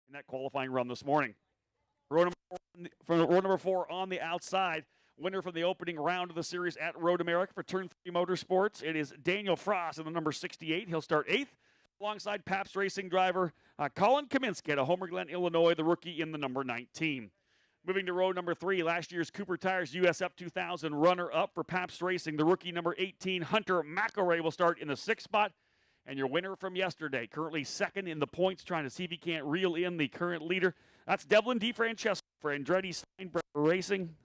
in that qualifying run this morning. Road number 4 on the outside. Winner from the opening round of the series at Road America for Turn 3 Motorsports. It is Daniel Frost in the number 68. He'll start 8th alongside Pabst Racing driver Colin Kaminsky out of Homer Glen, Illinois, the rookie in the number 19. Moving to road number 3, last year's Cooper Tires USF 2000 runner-up for Pabst Racing. The rookie number 18, Hunter McElroy, will start in the 6th spot. And your winner from yesterday, currently 2nd in the points, trying to see if he can't reel in the current leader. That's Devlin DeFrancesco for Andretti Steinbrenner Racing.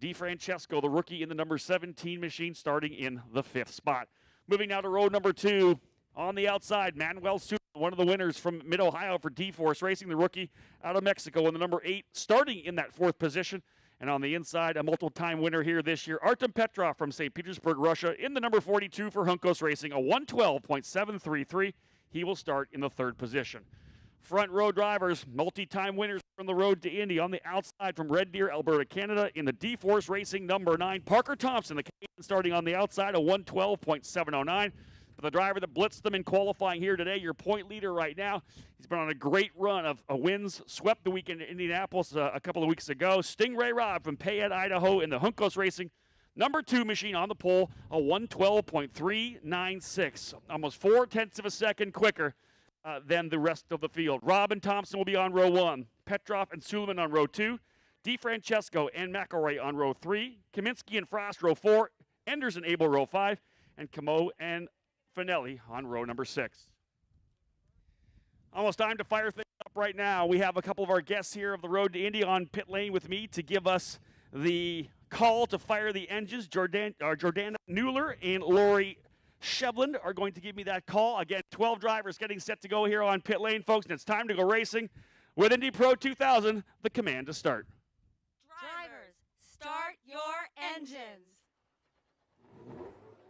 DeFrancesco, the rookie in the number 17 machine, starting in the 5th spot. Moving now to road number 2. On the outside, Manuel Suter, one of the winners from Mid-Ohio for D-Force Racing, the rookie out of Mexico in the number 8, starting in that 4th position. And on the inside, a multiple-time winner here this year, Artem Petrov from St. Petersburg, Russia, in the number 42 for Juncos Racing, a 112.733. He will start in the 3rd position. Front row drivers, multi-time winners from the road to Indy. On the outside from Red Deer, Alberta, Canada, in the D-Force Racing number 9, Parker Thompson, the Canadian, starting on the outside, a 112.709. But the driver that blitzed them in qualifying here today, your point leader right now, he's been on a great run of wins, swept the weekend in Indianapolis a couple of weeks ago. Stingray Rob from Payette, Idaho, in the Juncos Racing number 2 machine on the pole, a 112.396, almost 0.4 of a second quicker than the rest of the field. Rob and Thompson will be on row 1, Petrov and Suleiman on row 2, DeFrancesco and McElroy on row 3, Kaminsky and Frost row 4, Enders and Abel row 5, and Camo and Finelli on row number 6. Almost time to fire things up right now. We have a couple of our guests here of the Road to Indy on pit lane with me to give us the call to fire the engines. Jordana Newler and Lori Shevlin are going to give me that call. Again, 12 drivers getting set to go here on pit lane, folks, and it's time to go racing with Indy Pro 2000, the command to start. Drivers, start your engines.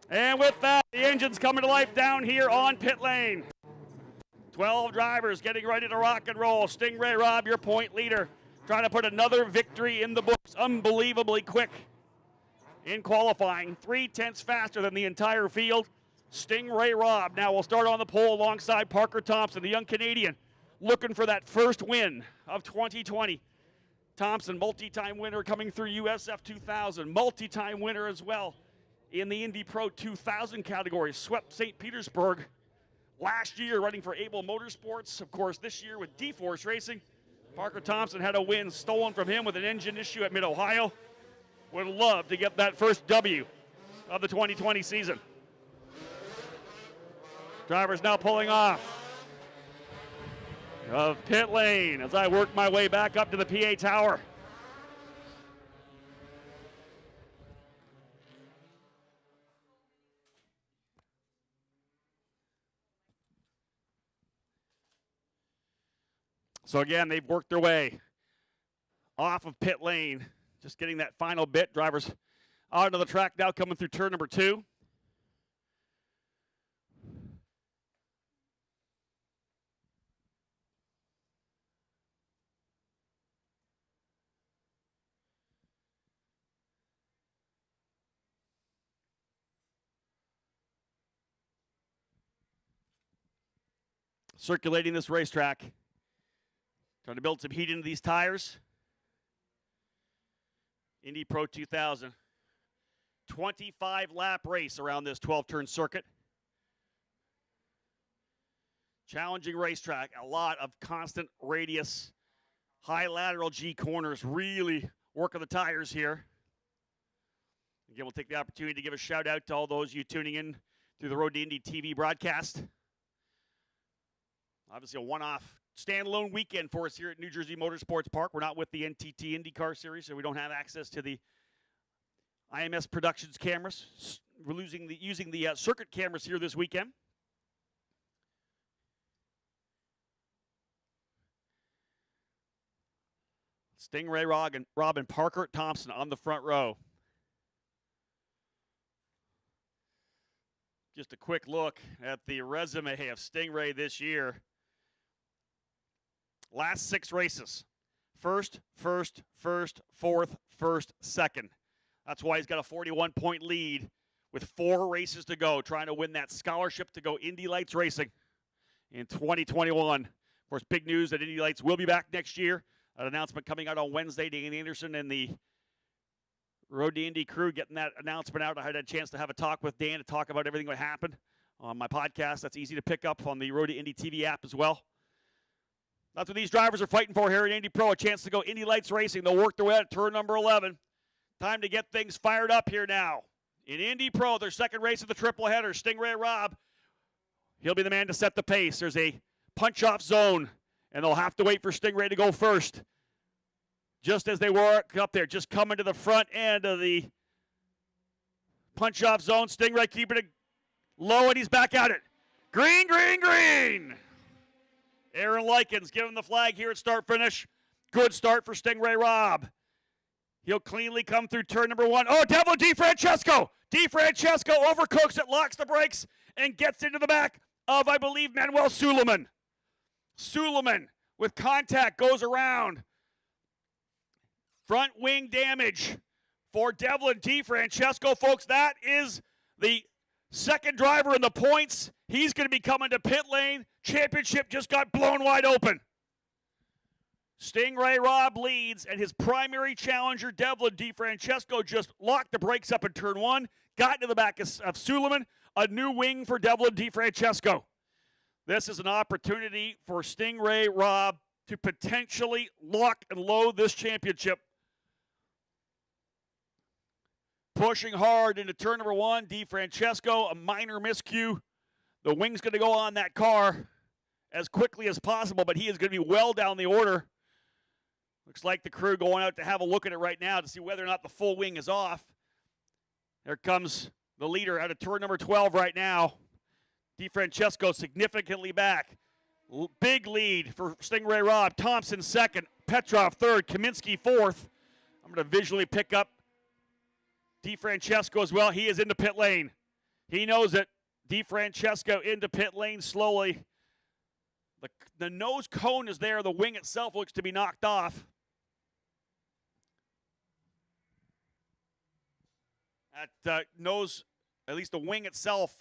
And with that, the engine's coming to life down here on pit lane. 12 drivers getting ready to rock and roll. Stingray Rob, your point leader, trying to put another victory in the books. Unbelievably quick in qualifying. 0.3 faster than the entire field. Stingray Rob now will start on the pole alongside Parker Thompson, the young Canadian, looking for that first win of 2020. Thompson, multi-time winner coming through USF 2000, multi-time winner as well in the Indy Pro 2000 category. Swept St. Petersburg last year running for Able Motorsports. Of course, this year with D-Force Racing. Parker Thompson had a win stolen from him with an engine issue at Mid-Ohio. Would love to get that first W of the 2020 season. Drivers now pulling off of pit lane as I work my way back up to the PA tower. So again, they've worked their way off of pit lane, just getting that final bit. Drivers out onto the track now, coming through turn number 2. Circulating this racetrack. Trying to build some heat into these tires. Indy Pro 2000. 25-lap race around this 12-turn circuit. Challenging racetrack. A lot of constant radius. High lateral G corners. Really working the tires here. Again, we'll take the opportunity to give a shout out to all those of you tuning in through the Road to Indy TV broadcast. Obviously a one-off standalone weekend for us here at New Jersey Motorsports Park. We're not with the NTT IndyCar Series, so we don't have access to the IMS Productions cameras. We're using the circuit cameras here this weekend. Stingray Rob and Parker Thompson on the front row. Just a quick look at the resume of Stingray this year. Last 6 races. First, fourth, second. That's why he's got a 41-point lead with 4 races to go, trying to win that scholarship to go Indy Lights Racing in 2021. Of course, big news that Indy Lights will be back next year. An announcement coming out on Wednesday. Dan Anderson and the Road to Indy crew getting that announcement out. I had a chance to have a talk with Dan to talk about everything that happened on my podcast. That's easy to pick up on the Road to Indy TV app as well. That's what these drivers are fighting for here at Indy Pro, a chance to go Indy Lights Racing. They'll work their way out turn number 11. Time to get things fired up here now. In Indy Pro, their second race of the triple header, Stingray Rob, he'll be the man to set the pace. There's a punch-off zone, and they'll have to wait for Stingray to go first. Just as they work up there, just coming to the front end of the punch-off zone. Stingray keeping it low, and he's back at it. Green, green, green. Aaron Likens giving the flag here at start-finish. Good start for Stingray Rob. He'll cleanly come through turn number 1. Oh, Devlin DiFrancesco. DiFrancesco overcooks it, locks the brakes, and gets into the back of, I believe, Manuel Suleiman. Suleiman with contact goes around. Front wing damage for Devlin DiFrancesco, folks. That is the second driver in the points. He's going to be coming to pit lane. Championship just got blown wide open. Stingray Rob leads, and his primary challenger, Devlin DiFrancesco, just locked the brakes up in turn 1, got into the back of Suleiman. A new wing for Devlin DiFrancesco. This is an opportunity for Stingray Rob to potentially lock and load this championship. Pushing hard into turn number 1, DiFrancesco, a minor miscue. The wing's going to go on that car as quickly as possible, but he is going to be well down the order. Looks like the crew going out to have a look at it right now to see whether or not the full wing is off. There comes the leader out of turn number 12 right now. DiFrancesco significantly back. Big lead for Stingray Rob. Thompson second, Petrov third, Kaminsky fourth. I'm going to visually pick up DiFrancesco as well. He is into pit lane. He knows it. DiFrancesco into pit lane slowly. The nose cone is there. The wing itself looks to be knocked off. That nose, at least the wing itself,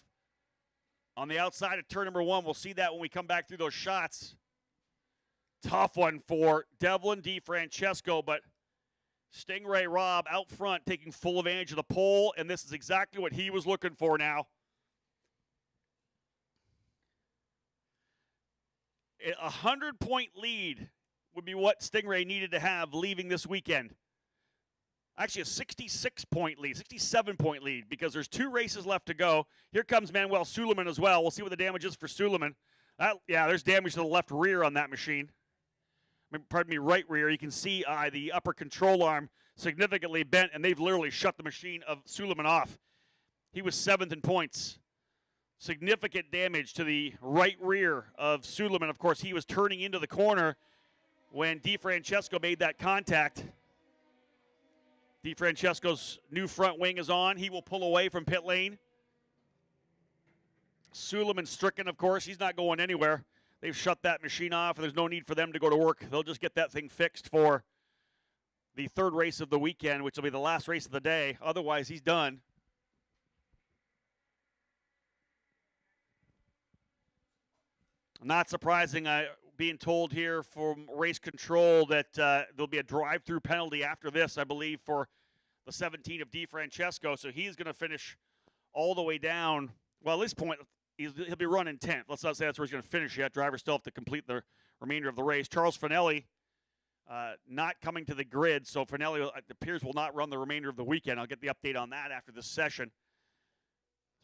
on the outside of turn number 1. We'll see that when we come back through those shots. Tough one for Devlin DiFrancesco, but Stingray Rob out front taking full advantage of the pole, and this is exactly what he was looking for now. A 100-point lead would be what Stingray needed to have leaving this weekend. Actually, a 66-point lead, 67-point lead, because there's 2 races left to go. Here comes Manuel Suleiman as well. We'll see what the damage is for Suleiman. Yeah, there's damage to the left rear on that machine. Pardon me, right rear. You can see the upper control arm significantly bent, and they've literally shut the machine of Suleiman off. He was 7th in points. Significant damage to the right rear of Suleiman. Of course, he was turning into the corner when DiFrancesco made that contact. DiFrancesco's new front wing is on. He will pull away from pit lane. Suleiman stricken, of course. He's not going anywhere. They've shut that machine off, and there's no need for them to go to work. They'll just get that thing fixed for the third race of the weekend, which will be the last race of the day. Otherwise, he's done. Not surprising, being told here from race control that there'll be a drive-through penalty after this, I believe, for the 17 of DiFrancesco. So he's going to finish all the way down. Well, at this point, he'll be running 10th. Let's not say that's where he's going to finish yet. Drivers still have to complete the remainder of the race. Charles Finelli not coming to the grid, so Finelli, it appears, will not run the remainder of the weekend. I'll get the update on that after this session.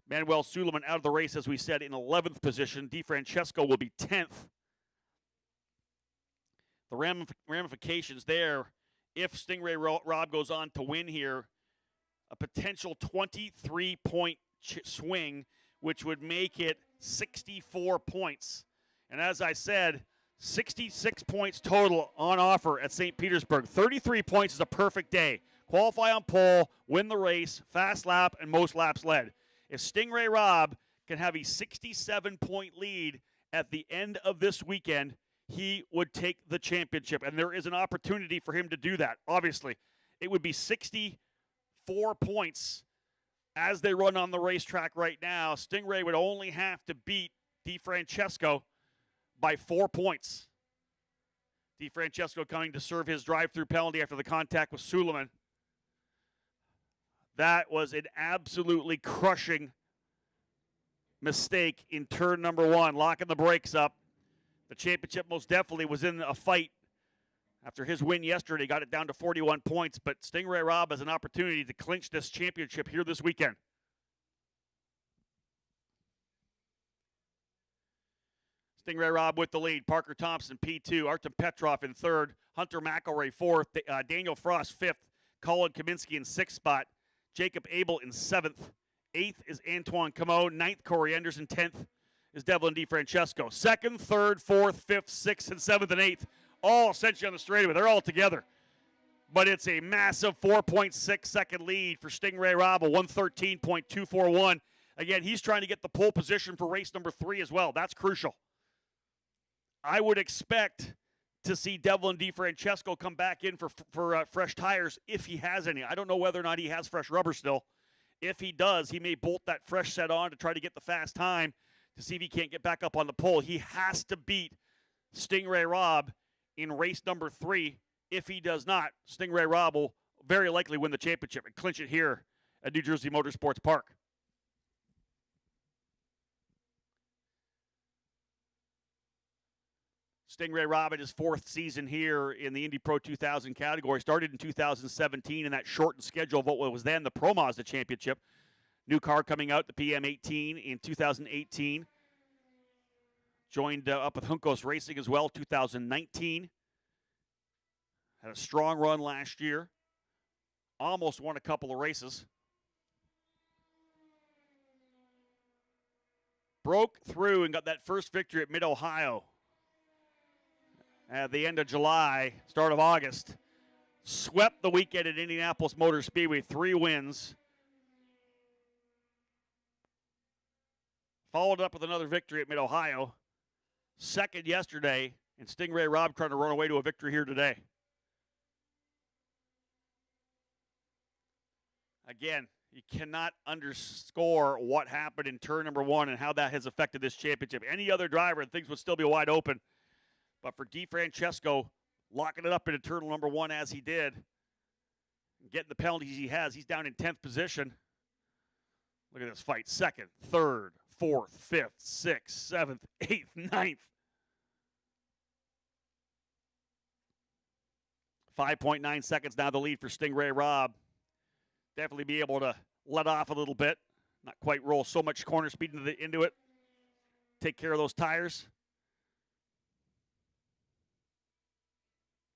Manuel Suleiman out of the race, as we said, in 11th position. DiFrancesco will be 10th. The ramifications there, if Stingray Rob goes on to win here, a potential 23-point swing, which would make it 64 points. And as I said, 66 points total on offer at St. Petersburg. 33 points is a perfect day. Qualify on pole, win the race, fast lap, and most laps led. If Stingray Rob can have a 67-point lead at the end of this weekend, he would take the championship. And there is an opportunity for him to do that, obviously. It would be 64 points as they run on the racetrack right now. Stingray would only have to beat DiFrancesco by 4 points. DeFrancesco coming to serve his drive-through penalty after the contact with Suleiman. That was an absolutely crushing mistake in turn number 1, locking the brakes up. The championship most definitely was in a fight after his win yesterday. Got it down to 41 points, but Stingray Rob has an opportunity to clinch this championship here this weekend. Stingray Rob with the lead. Parker Thompson, P2. Artem Petrov in 3rd. Hunter McElroy, 4th. Daniel Frost, 5th. Colin Kaminsky in 6th spot. Jacob Abel in 7th. 8th is Antoine Camo. 9th, Corey Anderson. 10th is Devlin DeFrancesco. 2nd, 3rd, 4th, 5th, 6th, and 7th, and 8th. All essentially on the straightaway. They're all together. But it's a massive 4.6 second lead for Stingray Rob, a 113.241. Again, he's trying to get the pole position for race number 3 as well. That's crucial. I would expect to see Devlin DeFrancesco come back in for fresh tires if he has any. I don't know whether or not he has fresh rubber still. If he does, he may bolt that fresh set on to try to get the fast time to see if he can't get back up on the pole. He has to beat Stingray Rob in race number 3. If he does not, Stingray Rob will very likely win the championship and clinch it here at New Jersey Motorsports Park. Stingray Rob in his 4th season here in the Indy Pro 2000 category. Started in 2017 in that shortened schedule of what was then the Pro Mazda Championship. New car coming out, the PM18 in 2018. Joined up with Juncos Racing as well, 2019. Had a strong run last year. Almost won a couple of races. Broke through and got that first victory at Mid-Ohio at the end of July, start of August. Swept the weekend at Indianapolis Motor Speedway, 3 wins. Followed up with another victory at Mid-Ohio. 2nd yesterday, and Stingray Rob trying to run away to a victory here today. Again, you cannot underscore what happened in turn number 1 and how that has affected this championship. Any other driver, and things would still be wide open. But for DeFrancesco, locking it up into turn number 1 as he did, getting the penalties he has, he's down in 10th position. Look at this fight. 2nd, 3rd, 4th, 5th, 6th, 7th, 8th, 9th. 5.9 seconds now the lead for Stingray Rob. Definitely be able to let off a little bit. Not quite roll so much corner speed into it. Take care of those tires.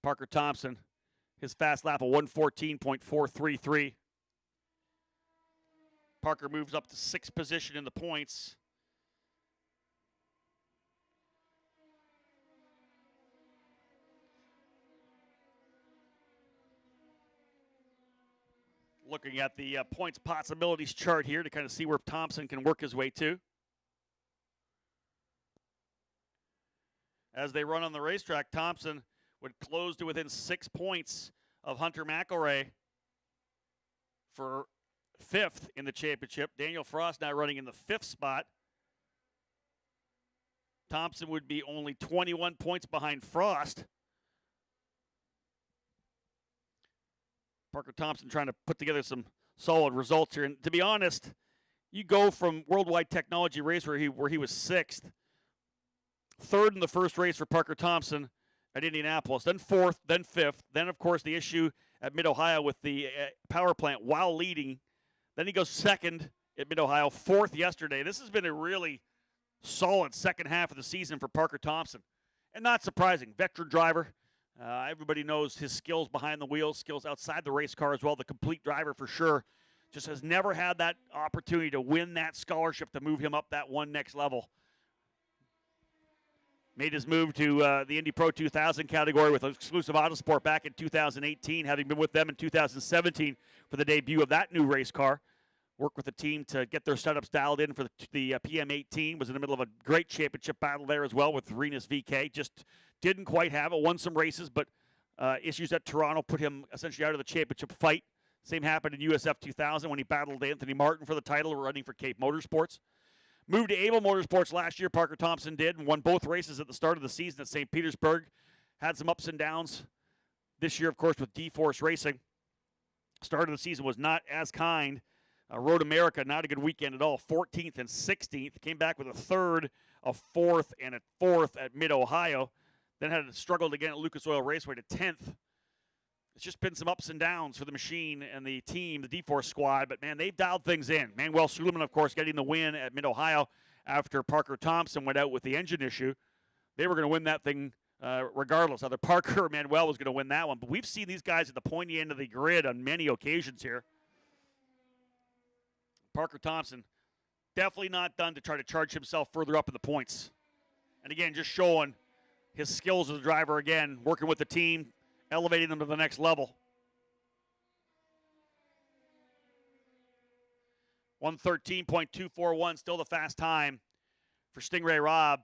Parker Thompson, his fast lap of 114.433. Parker moves up to 6th position in the points. Looking at the points possibilities chart here to kind of see where Thompson can work his way to. As they run on the racetrack, Thompson would close to within 6 points of Hunter McElroy for 5th in the championship. Daniel Frost now running in the 5th spot. Thompson would be only 21 points behind Frost. Parker Thompson trying to put together some solid results here. And to be honest, you go from Worldwide Technology Race where he was 6th, 3rd in the first race for Parker Thompson at Indianapolis, then 4th, then 5th, then, of course, the issue at Mid-Ohio with the power plant while leading. Then he goes 2nd at Mid-Ohio, 4th yesterday. This has been a really solid second half of the season for Parker Thompson. And not surprising, veteran driver. Everybody knows his skills behind the wheel, skills outside the race car as well, the complete driver for sure. Just has never had that opportunity to win that scholarship to move him up that one next level. Made his move to the Indy Pro 2000 category with Exclusive Autosport back in 2018, having been with them in 2017 for the debut of that new race car. Worked with the team to get their setups dialed in for the PM18. Was in the middle of a great championship battle there as well with Renus VK. Just didn't quite have it. Won some races, but issues at Toronto put him essentially out of the championship fight. Same happened in USF 2000 when he battled Anthony Martin for the title, running for Cape Motorsports. Moved to Able Motorsports last year, Parker Thompson did, and won both races at the start of the season at St. Petersburg. had some ups and downs this year, of course, with D-Force Racing. Start of the season was not as kind. Road America, not a good weekend at all. 14th and 16th. Came back with a third, a fourth, and a fourth at Mid-Ohio. Then had struggled again at Lucas Oil Raceway to 10th. It's just been some ups and downs for the machine and the team, the D-Force squad. But, man, they've dialed things in. Manuel Suleiman, of course, getting the win at Mid-Ohio after Parker Thompson went out with the engine issue. They were going to win that thing regardless. Either Parker or Manuel was going to win that one. But we've seen these guys at the pointy end of the grid on many occasions here. Parker Thompson definitely not done to try to charge himself further up in the points. And again, just showing his skills as a driver again, working with the team, elevating them to the next level. 113.241, still the fast time for Stingray Rob.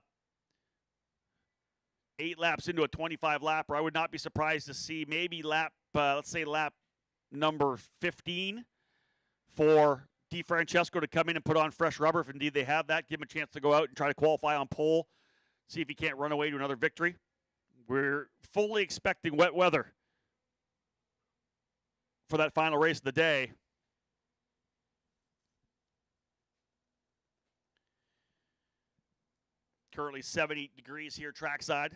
8 laps into a 25-lapper. I would not be surprised to see maybe lap number 15 for DeFrancesco to come in and put on fresh rubber if indeed they have that. Give him a chance to go out and try to qualify on pole. See if he can't run away to another victory. We're fully expecting wet weather for that final race of the day. Currently 70 degrees here trackside.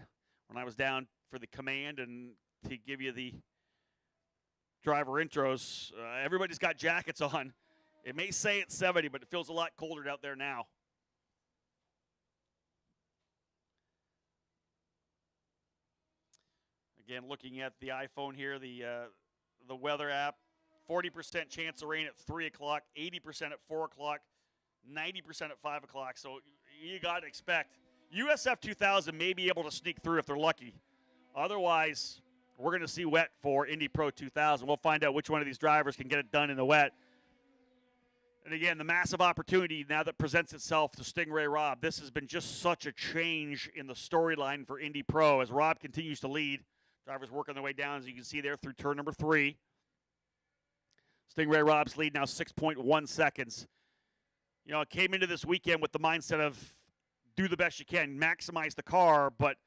When I was down for the command and to give you the driver intros, everybody's got jackets on. It may say it's 70, but it feels a lot colder out there now. Again, looking at the iPhone here, the weather app, 40% chance of rain at 3 o'clock, 80% at 4 o'clock, 90% at 5 o'clock. So you got to expect USF 2000 may be able to sneak through if they're lucky. Otherwise, we're going to see wet for Indy Pro 2000. We'll find out which one of these drivers can get it done in the wet. And again, the massive opportunity now that presents itself to Stingray Rob. This has been just such a change in the storyline for Indy Pro as Rob continues to lead. Drivers working their way down, as you can see there, through turn number 3. Stingray Rob's lead now 6.1 seconds. You know, it came into this weekend with the mindset of do the best you can, maximize the car, but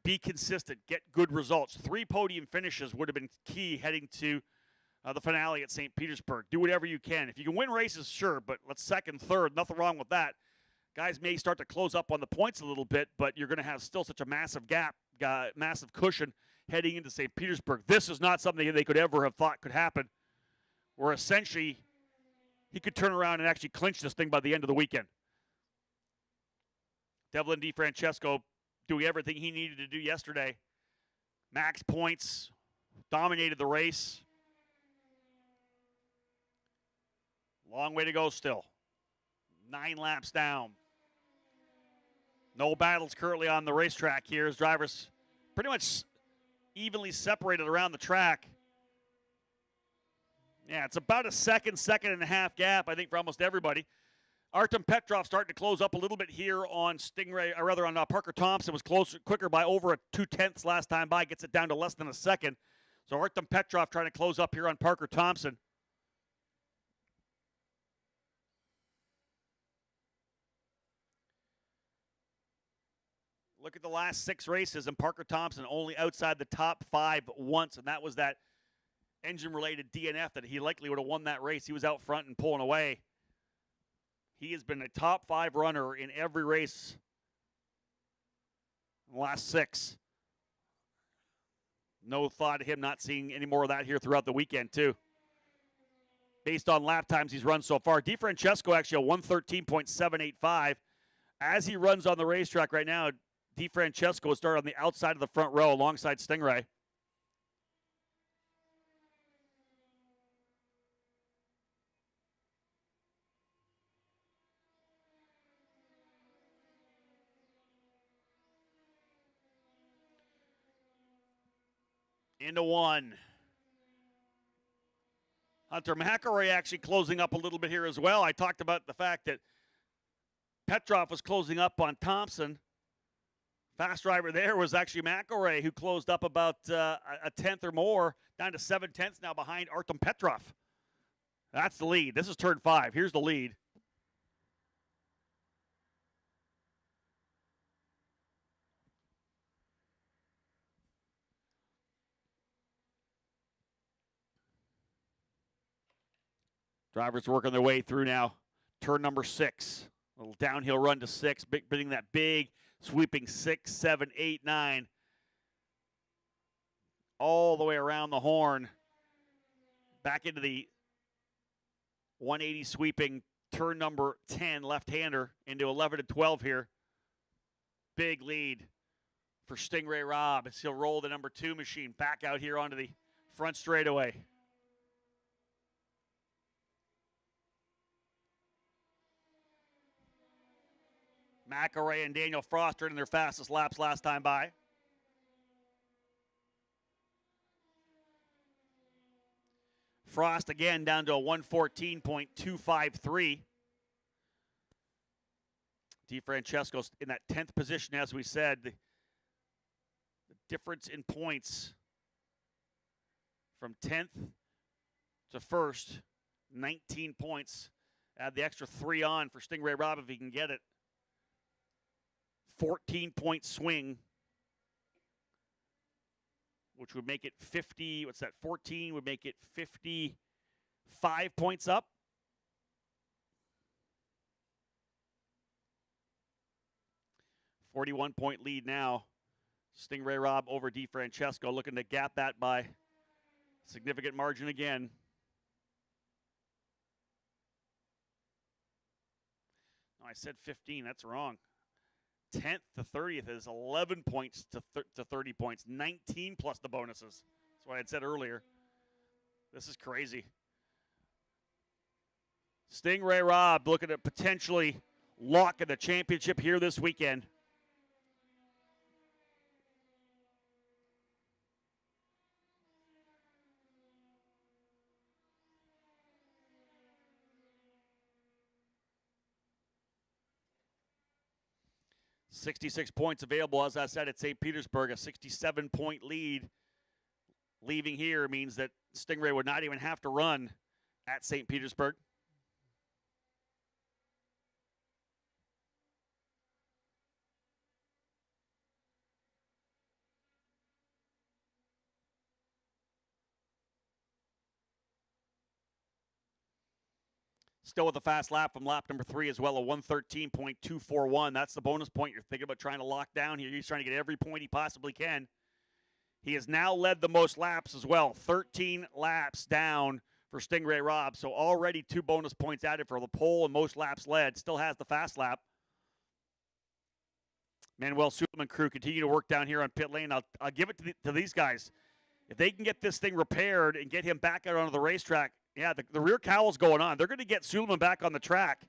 be consistent, get good results. 3 podium finishes would have been key heading to the finale at St. Petersburg. Do whatever you can. If you can win races, sure, but let's second, third, nothing wrong with that. Guys may start to close up on the points a little bit, but you're going to have still such a massive gap, massive cushion heading into St. Petersburg. This is not something they could ever have thought could happen, where essentially he could turn around and actually clinch this thing by the end of the weekend. Devlin DeFrancesco doing everything he needed to do yesterday. Max points, dominated the race. Long way to go still. 9 laps down. No battles currently on the racetrack here as drivers pretty much evenly separated around the track. Yeah, it's about a second and a half gap, I think, for almost everybody. Artem Petrov starting to close up a little bit here on Parker Thompson. Was quicker by over a 0.2 last time by. Gets it down to less than a second. So Artem Petrov trying to close up here on Parker Thompson. Look at the last 6 races, and Parker Thompson only outside the top 5 once, and that was that engine-related DNF that he likely would have won that race. He was out front and pulling away. He has been a top 5 runner in every race in the last 6. No thought of him not seeing any more of that here throughout the weekend, too. Based on lap times he's run so far. DeFrancesco actually a 113.785. As he runs on the racetrack right now, DeFrancesco will start on the outside of the front row alongside Stingray. Into 1. Hunter McElroy actually closing up a little bit here as well. I talked about the fact that Petrov was closing up on Thompson. Fast driver there was actually McElroy, who closed up about a 10th or more, down to 7/10 now behind Artem Petrov. That's the lead. This is turn 5. Here's the lead. Drivers working their way through now. Turn number 6. A little downhill run to 6, hitting that big, sweeping 6, 7, 8, 9. All the way around the horn. Back into the 180 sweeping turn number 10, left-hander, into 11 and 12 here. Big lead for Stingray Rob as he'll roll the number 2 machine back out here onto the front straightaway. McElroy and Daniel Frost in their fastest laps last time by. Frost again down to a 114.253. DeFrancesco's in that 10th position, as we said. The difference in points from 10th to 1st, 19 points. Add the extra 3 on for Stingray Rob if he can get it. 14-point swing, which would make it 50. What's that? 14 would make it 55 points up. .41 lead now. Stingray Rob over DeFrancesco, looking to gap that by significant margin again. No, I said 15. That's wrong. 10th to 30th is 11 points to 30 points. 19 plus the bonuses. That's what I had said earlier. This is crazy. Stingray Rob looking at potentially locking the championship here this weekend. .66 points available, as I said, at St. Petersburg. A 67-point lead leaving here means that Stingray would not even have to run at St. Petersburg. Still with a fast lap from lap number 3 as well, a 113.241. That's the bonus point you're thinking about trying to lock down here. He's trying to get every point he possibly can. He has now led the most laps as well, 13 laps down for Stingray Rob. So already 2 bonus points added for the pole and most laps led. Still has the fast lap. Manuel Suleiman crew continue to work down here on pit lane. I'll give it to these guys. If they can get this thing repaired and get him back out onto the racetrack, yeah, the rear cowl's going on. They're going to get Suleiman back on the track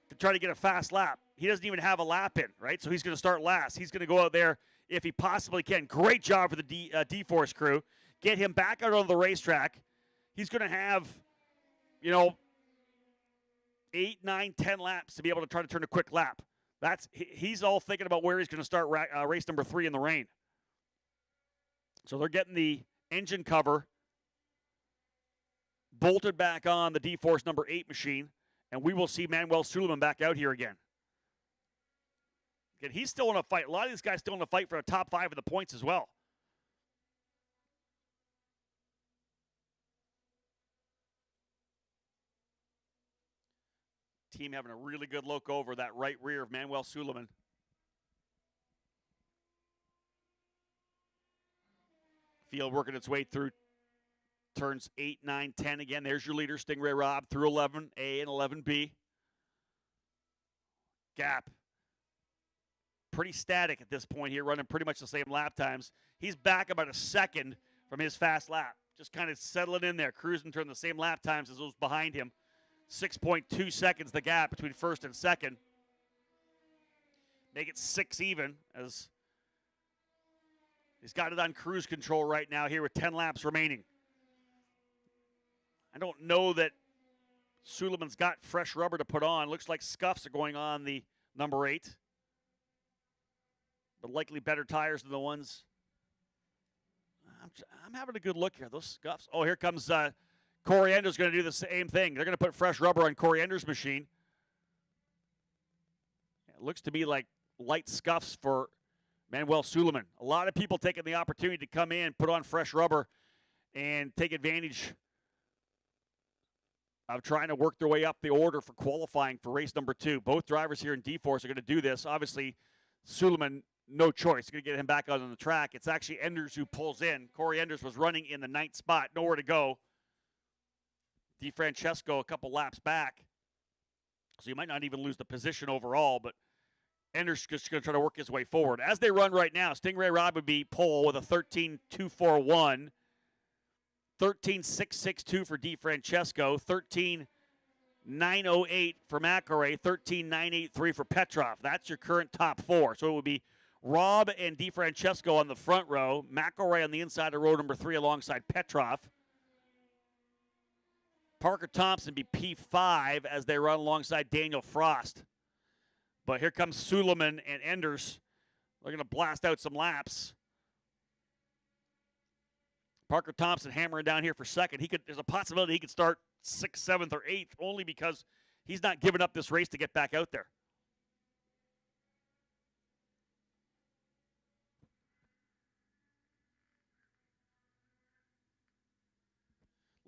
to try to get a fast lap. He doesn't even have a lap in, right? So he's going to start last. He's going to go out there if he possibly can. Great job for the D-Force crew. Get him back out on the racetrack. He's going to have, 8, 9, 10 laps to be able to try to turn a quick lap. He's all thinking about where he's going to start race number 3 in the rain. So they're getting the engine cover bolted back on the D-Force number 8 machine, and we will see Manuel Suleiman back out here again. Again, he's still in a fight. A lot of these guys still in a fight for a top 5 of the points as well. Team having a really good look over that right rear of Manuel Suleiman. Field working its way through turns 8, 9, 10. Again, there's your leader, Stingray Rob, through 11A and 11B. Gap. Pretty static at this point here, running pretty much the same lap times. He's back about a second from his fast lap. Just kind of settling in there, cruising turn the same lap times as those behind him. 6.2 seconds the gap between first and second. Make it 6 even as he's got it on cruise control right now here with 10 laps remaining. I don't know that Suleiman's got fresh rubber to put on. Looks like scuffs are going on the number 8. But likely better tires than the ones. I'm having a good look here. Those scuffs. Oh, here comes Coriender's going to do the same thing. They're going to put fresh rubber on Coriender's machine. It looks to me like light scuffs for Manuel Suleiman. A lot of people taking the opportunity to come in, put on fresh rubber, and take advantage of trying to work their way up the order for qualifying for race number 2. Both drivers here in D-Force are going to do this. Obviously, Suleiman, no choice. Going to get him back out on the track. It's actually Enders who pulls in. Corey Enders was running in the 9th spot, nowhere to go. DeFrancesco a couple laps back. So you might not even lose the position overall, but Enders just going to try to work his way forward. As they run right now, Stingray Rob would be pole with a 13.241. 13.662 for DeFrancesco, 13.908 for McElray, 13.983 for Petrov. That's your current top 4. So it would be Rob and DeFrancesco on the front row, McElray on the inside of row number 3 alongside Petrov. Parker Thompson be P5 as they run alongside Daniel Frost. But here comes Suleiman and Enders. They're going to blast out some laps. Parker Thompson hammering down here for second. There's a possibility he could start 6th, 7th, or 8th only because he's not giving up this race to get back out there.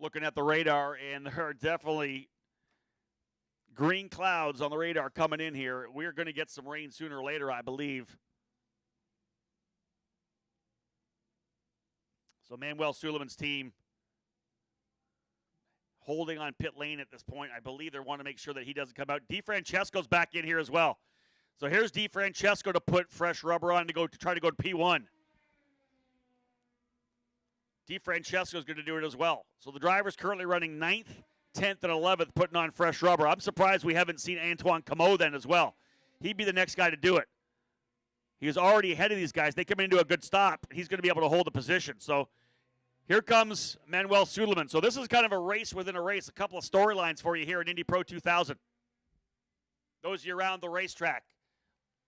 Looking at the radar, and there are definitely green clouds on the radar coming in here. We're going to get some rain sooner or later, I believe. So Manuel Suleiman's team holding on pit lane at this point. I believe they want to make sure that he doesn't come out. DeFrancesco's back in here as well. So here's DeFrancesco to put fresh rubber on to try to go to P1. DeFrancesco's going to do it as well. So the driver's currently running 9th, 10th, and 11th, putting on fresh rubber. I'm surprised we haven't seen Antoine Comeau then as well. He'd be the next guy to do it. He was already ahead of these guys. They come into a good stop. He's going to be able to hold the position. So here comes Manuel Suleiman. So this is kind of a race within a race. A couple of storylines for you here in Indy Pro 2000. Those of you around the racetrack.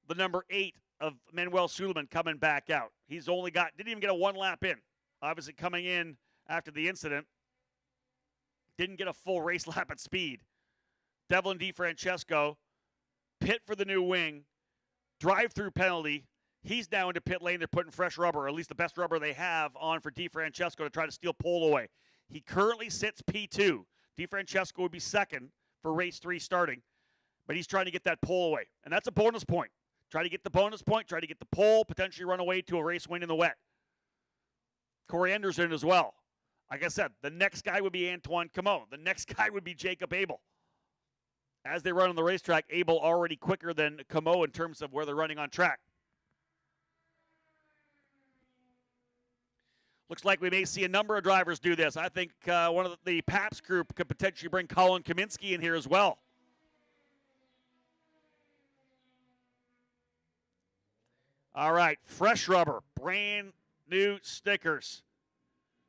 The number 8 of Manuel Suleiman coming back out. He's only didn't even get a 1 lap in. Obviously coming in after the incident. Didn't get a full race lap at speed. Devlin DeFrancesco, pit for the new wing. Drive-through penalty. He's now into pit lane. They're putting fresh rubber, or at least the best rubber they have, on for DeFrancesco to try to steal pole away. He currently sits P2. DeFrancesco would be second for race 3 starting, but he's trying to get that pole away. And that's a bonus point. Try to get the bonus point, try to get the pole, potentially run away to a race win in the wet. Corey Enders in as well. Like I said, the next guy would be Antoine Comeau. The next guy would be Jacob Abel. As they run on the racetrack, Abel already quicker than Comeau in terms of where they're running on track. Looks like we may see a number of drivers do this. I think one of the Paps group could potentially bring Colin Kaminsky in here as well. All right, fresh rubber, brand new stickers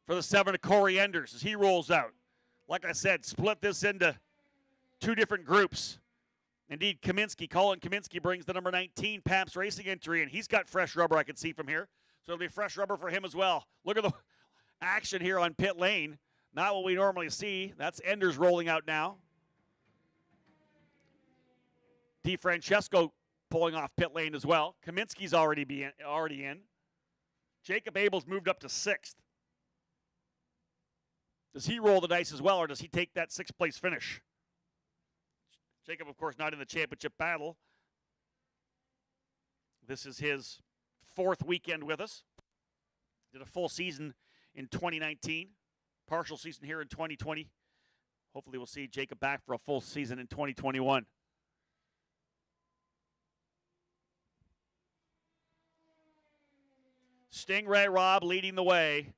for the 7 of Corey Enders as he rolls out. Like I said, split this into 2 different groups. Indeed, Colin Kaminsky brings the number 19 Paps Racing entry, and he's got fresh rubber I can see from here. So it'll be fresh rubber for him as well. Look at the action here on pit lane. Not what we normally see. That's Enders rolling out now. DeFrancesco pulling off pit lane as well. Kaminsky's already in. Jacob Abel's moved up to 6th. Does he roll the dice as well, or does he take that 6th place finish? Jacob, of course, not in the championship battle. This is his 4th weekend with us. Did a full season in 2019. Partial season here in 2020. Hopefully we'll see Jacob back for a full season in 2021. Stingray Rob leading the way.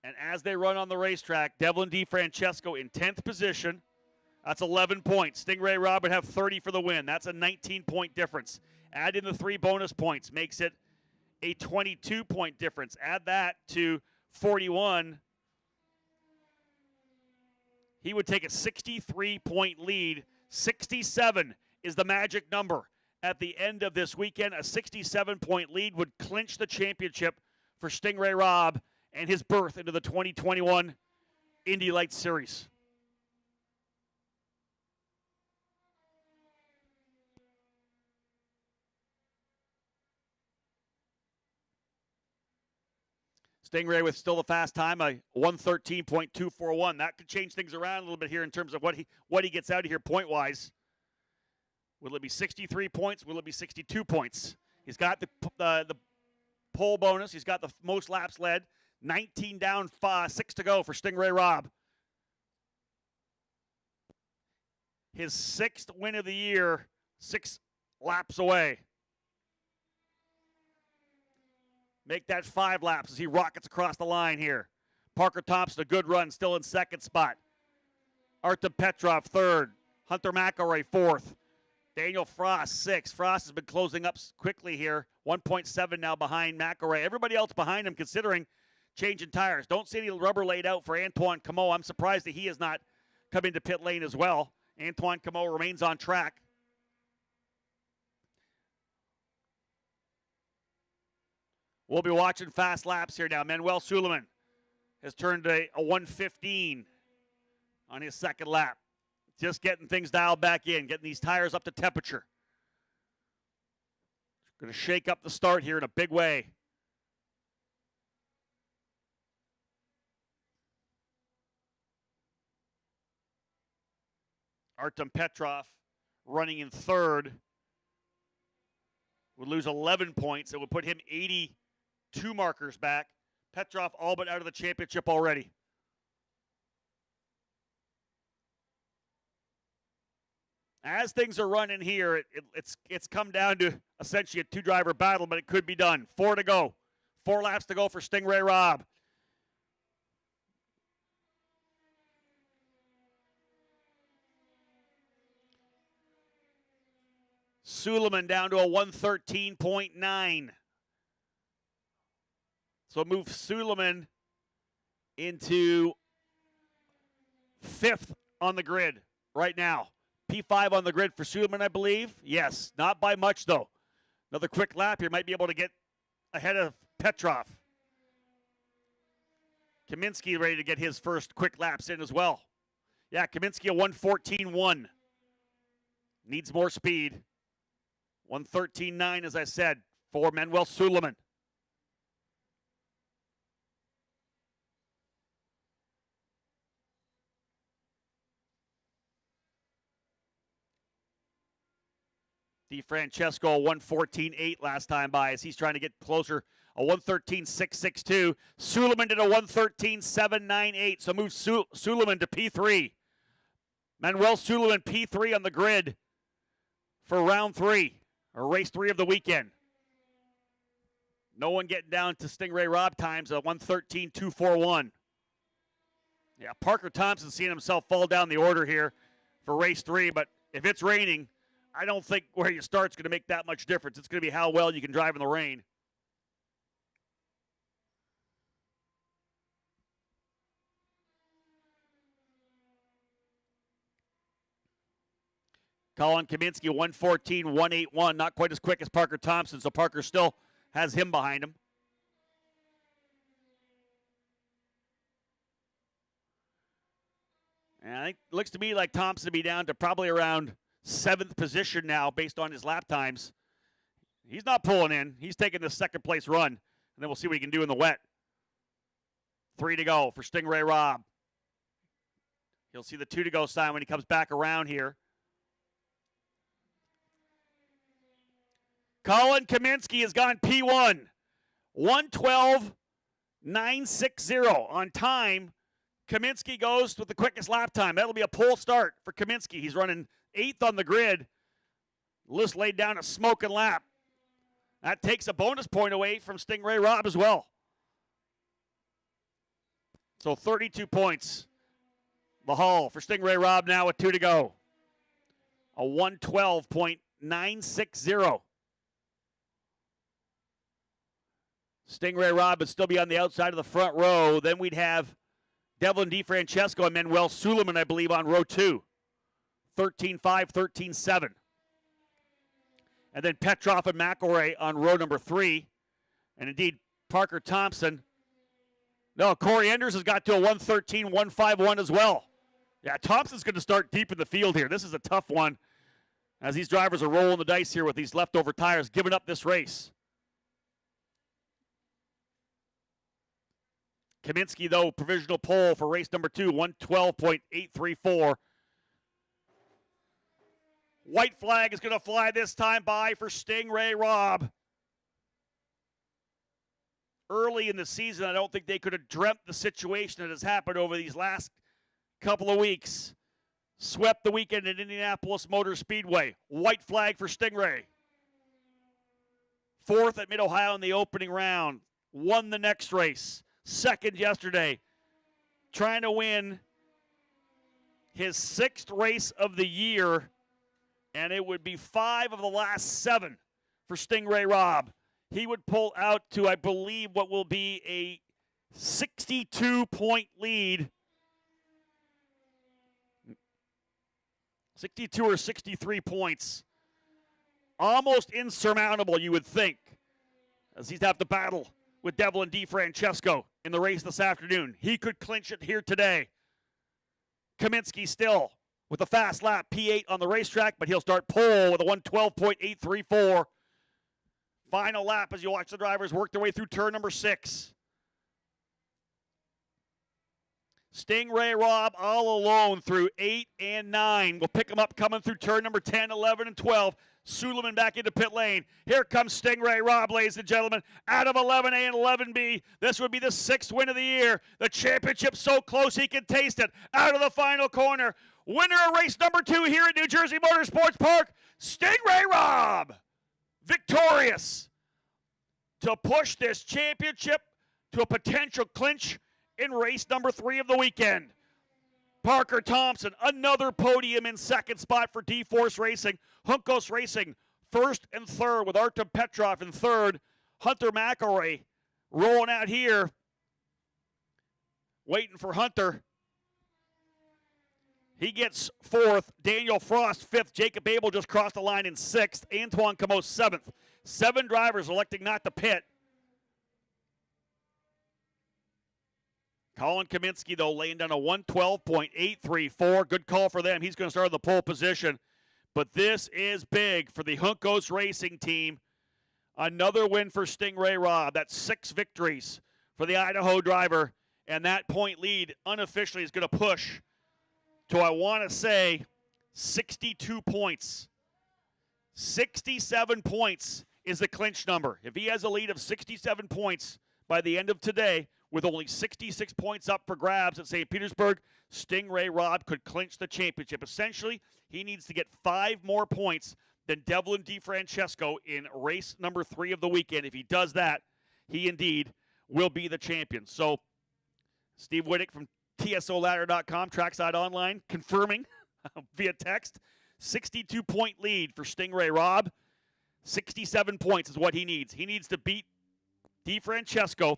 And as they run on the racetrack, Devlin DeFrancesco in 10th position. That's 11 points. Stingray Rob would have 30 for the win. That's a 19-point difference. Add in the 3 bonus points. Makes it a 22-point difference. Add that to 41. He would take a 63-point lead. 67 is the magic number at the end of this weekend. A 67-point lead would clinch the championship for Stingray Rob and his berth into the 2021 Indy Lights Series. Stingray with still the fast time, a 113.241. That could change things around a little bit here in terms of what he gets out of here point-wise. Will it be 63 points? Will it be 62 points? He's got the pole bonus. He's got the most laps led. 19 down, 6 to go for Stingray Rob. His 6th win of the year, 6 laps away. Make that 5 laps as he rockets across the line here. Parker Thompson, a good run, still in 2nd spot. Artem Petrov, 3rd. Hunter McElroy, 4th. Daniel Frost, 6th. Frost has been closing up quickly here. 1.7 now behind McElroy. Everybody else behind him considering changing tires. Don't see any rubber laid out for Antoine Camo. I'm surprised that he has not come into pit lane as well. Antoine Camo remains on track. We'll be watching fast laps here now. Manuel Suleiman has turned a 115 on his 2nd lap. Just getting things dialed back in, getting these tires up to temperature. Going to shake up the start here in a big way. Artem Petrov running in 3rd would lose 11 points. It would put him 82 markers back. Petrov all but out of the championship already. As things are running here, it's come down to essentially a 2-driver battle, but it could be done. 4 to go. 4 laps to go for Stingray Rob. Suleiman down to a 113.9. So move Suleiman into 5th on the grid right now. P5 on the grid for Suleiman, I believe. Yes, not by much, though. Another quick lap here might be able to get ahead of Petrov. Kaminsky ready to get his first quick laps in as well. Yeah, Kaminsky a 114.1. Needs more speed. 113.9, as I said, for Manuel Suleiman. DeFrancesco, a 114.8 last time by as he's trying to get closer. A 113.662. Suleiman did a 113.798, so move Suleiman to P3. Manuel Suleiman, P3 on the grid for round 3, or race 3 of the weekend. No one getting down to Stingray Rob times, a 113.241. Yeah, Parker Thompson seeing himself fall down the order here for race 3, but if it's raining, I don't think where you start's going to make that much difference. It's going to be how well you can drive in the rain. Colin Kaminsky, 114.181. Not quite as quick as Parker Thompson, so Parker still has him behind him. And I think it looks to me like Thompson will be down to probably around 7th position now based on his lap times. He's not pulling in. He's taking the 2nd place run, and then we'll see what he can do in the wet. 3 to go for Stingray Rob. He'll see the 2 to go sign when he comes back around here. Colin Kaminsky has gone P1. 112.960 on time. Kaminsky goes with the quickest lap time. That'll be a pole start for Kaminsky. He's running 8th on the grid. List laid down a smoking lap. That takes a bonus point away from Stingray Rob as well. So 32 points. The haul for Stingray Rob now with 2 to go. A 112.960. Stingray Rob would still be on the outside of the front row. Then we'd have Devlin DeFrancesco and Manuel Suleiman, I believe, on row 2. 13.5, 13.7. And then Petrov and McElroy on row number 3. And indeed, Parker Thompson. No, Corey Enders has got to a 113.151 as well. Yeah, Thompson's going to start deep in the field here. This is a tough one as these drivers are rolling the dice here with these leftover tires, giving up this race. Kaminsky, though, provisional pole for race number 2, 112.834. White flag is going to fly this time by for Stingray Rob. Early in the season, I don't think they could have dreamt the situation that has happened over these last couple of weeks. Swept the weekend at Indianapolis Motor Speedway. White flag for Stingray. 4th at Mid-Ohio in the opening round. Won the next race. 2nd yesterday. Trying to win his 6th race of the year. And it would be 5 of the last 7 for Stingray Rob. He would pull out to, I believe, what will be a 62-point lead. 62 or 63 points. Almost insurmountable, you would think, as he'd have to battle with Devlin DeFrancesco in the race this afternoon. He could clinch it here today. Kaminsky still with a fast lap, P8 on the racetrack, but he'll start pole with a 112.834. Final lap as you watch the drivers work their way through turn number 6. Stingray Rob all alone through 8 and 9. We'll pick him up coming through turn number 10, 11, and 12. Suleiman back into pit lane. Here comes Stingray Rob, ladies and gentlemen, out of 11A and 11B. This would be the 6th win of the year. The championship so close he can taste it. Out of the final corner. Winner of race number 2 here at New Jersey Motorsports Park, Stingray Rob. Victorious to push this championship to a potential clinch in race number 3 of the weekend. Parker Thompson, another podium in 2nd spot for D-Force Racing. Juncos Racing, 1st and 3rd with Artem Petrov in 3rd. Hunter McElroy rolling out here. Waiting for Hunter. He gets 4th. Daniel Frost 5th. Jacob Abel just crossed the line in 6th. Antoine Camos 7th. 7 drivers electing not to pit. Colin Kaminsky, though, laying down a 112.834. Good call for them. He's going to start in the pole position. But this is big for the Juncos Racing team. Another win for Stingray Rob. That's 6 victories for the Idaho driver. And that point lead unofficially is going to push to, I want to say, 62 points. 67 points is the clinch number. If he has a lead of 67 points by the end of today, with only 66 points up for grabs at St. Petersburg, Stingray Rob could clinch the championship. Essentially, he needs to get 5 more points than Devlin DeFrancesco in race number 3 of the weekend. If he does that, he indeed will be the champion. So, Steve Wittick from TSOladder.com, Trackside Online, confirming via text, 62-point lead for Stingray Rob. 67 points is what he needs. He needs to beat DeFrancesco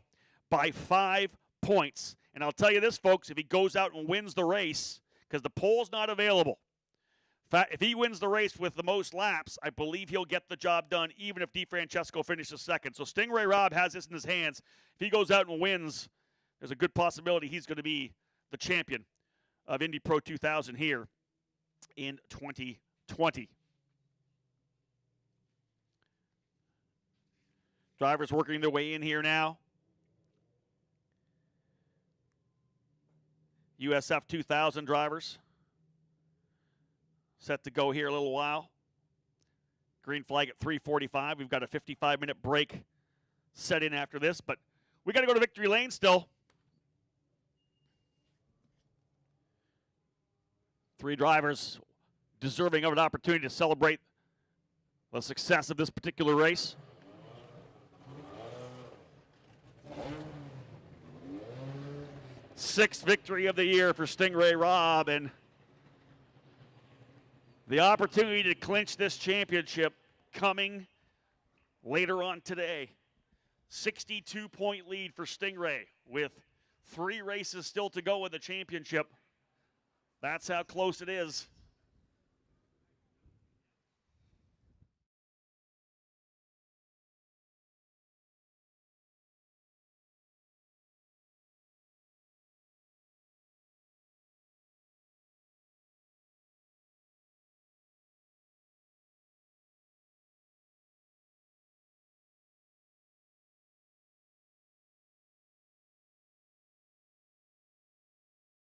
by 5 points. And I'll tell you this, folks, if he goes out and wins the race, because the pole's not available, if he wins the race with the most laps, I believe he'll get the job done, even if DeFrancesco finishes 2nd. So Stingray Rob has this in his hands. If he goes out and wins, there's a good possibility he's going to be the champion of Indy Pro 2000 here in 2020. Drivers working their way in here now. USF 2000 drivers set to go here a little while. Green flag at 3:45. We've got a 55-minute break set in after this, but we got to go to victory lane still. 3 drivers deserving of an opportunity to celebrate the success of this particular race. Sixth victory of the year for Stingray Rob, and the opportunity to clinch this championship coming later on today. 62-point lead for Stingray with 3 races still to go in the championship. That's how close it is.